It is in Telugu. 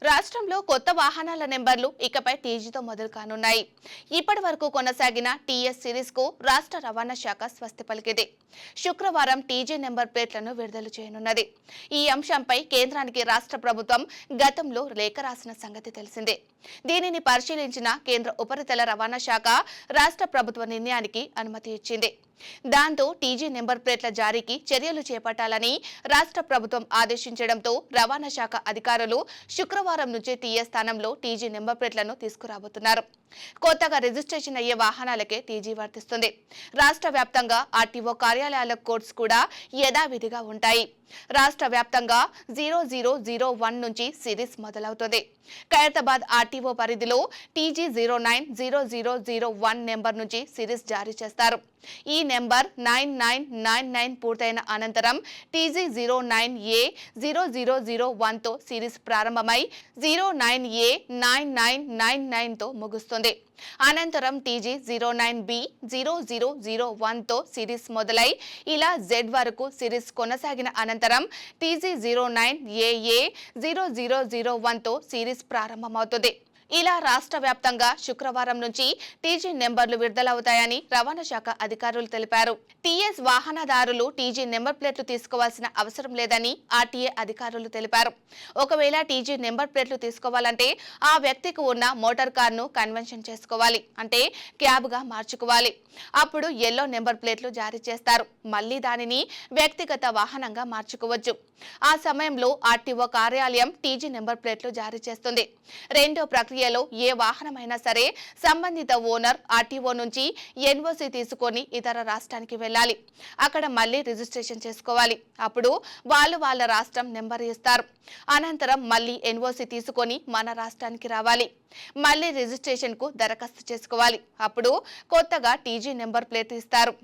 రాష్ట్రంలో కొత్త వాహనాల నెంబర్లు ఇకపై టీజీతో మొదలు కానున్నాయి. ఇప్పటి వరకు కొనసాగిన టీఎస్ సిరీస్ కు రాష్ట్ర రవాణా శాఖ స్వస్తి పలికింది. శుక్రవారం టీజీ నెంబర్ ప్లేట్లను విడుదల చేయనున్నది. ఈ అంశంపై కేంద్రానికి రాష్ట్ర ప్రభుత్వం గతంలో లేఖ రాసిన సంగతి తెలిసిందే. దీనిని పరిశీలించిన కేంద్ర ఉపరితల రవాణా శాఖ రాష్ట్ర ప్రభుత్వ నిర్ణయానికి అనుమతి ఇచ్చింది. దాంతో టీజీ నెంబర్ ప్లేట్ల జారీకి చర్యలు చేపట్టాలని రాష్ట్ర ప్రభుత్వం ఆదేశించడంతో రవాణా శాఖ అధికారులు శుక్రవారం నుంచి టీఎస్ స్థానంలో టీజీ నెంబర్ ప్లేట్లను తీసుకురాబోతున్నారు. కొత్తగా రిజిస్ట్రేషన్ అయ్యే వాహనాలకే టీజీ వర్తిస్తుంది. రాష్ట్ర వ్యాప్తంగా ఆర్టీఓ కార్యాలయాల కోడ్స్ కూడా యథావిధిగా ఉంటాయి. రాష్ట్ర వ్యాప్తంగా 0001 నుంచి సిరీస్ మొదలవుతుంది. ఖైరతాబాద్ ఆర్టీఓ పరిధిలో టీజీ 090001 నెంబర్ నుంచి సిరీస్ జారీ చేస్తారు. ఈ నెంబర్ 9999 పూర్తయిన అనంతరం టీజీ 09A0001 తో సిరీస్ ప్రారంభమై 09A9999 తో ముగుస్తుంది. అనంతరం టీజీ 09B0001 తో సిరీస్ మొదలై ఇలా జెడ్ వరకు సిరీస్ కొనసాగిన అనంతరం టీజీ 09AA0001 తో సిరీస్ ప్రారంభమవుతుంది. ఇలా రాష్ట్ర వ్యాప్తంగా శుక్రవారం నుంచి టీజీ నెంబర్లు విడుదలవుతాయని రవాణా శాఖ అధికారులు తెలిపారు. టీఎస్ వాహనదారులు టీజీ నెంబర్ ప్లేట్లు తీసుకోవాల్సిన అవసరం లేదని ఆర్టీఏ అధికారులు తెలిపారు. ఒకవేళ టీజీ నెంబర్ ప్లేట్లు తీసుకోవాలంటే ఆ వ్యక్తికి ఉన్న మోటార్ కారును కన్వెన్షన్ చేసుకోవాలి, అంటే క్యాబ్గా మార్చుకోవాలి. అప్పుడు ఎల్లో నెంబర్ ప్లేట్లు జారీ చేస్తారు. మళ్లీ దానిని వ్యక్తిగత వాహనంగా మార్చుకోవచ్చు. ఆ సమయంలో ఆర్టీఓ కార్యాలయం టీజీ నెంబర్ ప్లేట్లు జారీ చేస్తుంది. రెండో ప్రక్రియలో ఏ వాహనమైనా సరే సంబంధిత ఓనర్ ఆర్టీఓ నుంచి ఎన్ఓసి తీసుకొని ఇతర రాష్ట్రానికి వెళ్ళాలి. అక్కడ మళ్లీ రిజిస్ట్రేషన్ చేసుకోవాలి. అప్పుడు వాళ్ళ రాష్ట్రం నెంబర్ ఇస్తారు. అనంతరం మళ్లీ ఎన్ఓసి తీసుకొని మన రాష్ట్రానికి రావాలి. మళ్లీ రిజిస్ట్రేషన్ కు దరఖాస్తు చేసుకోవాలి. అప్పుడు కొత్తగా టీజీ నెంబర్ ప్లేట్ ఇస్తారు.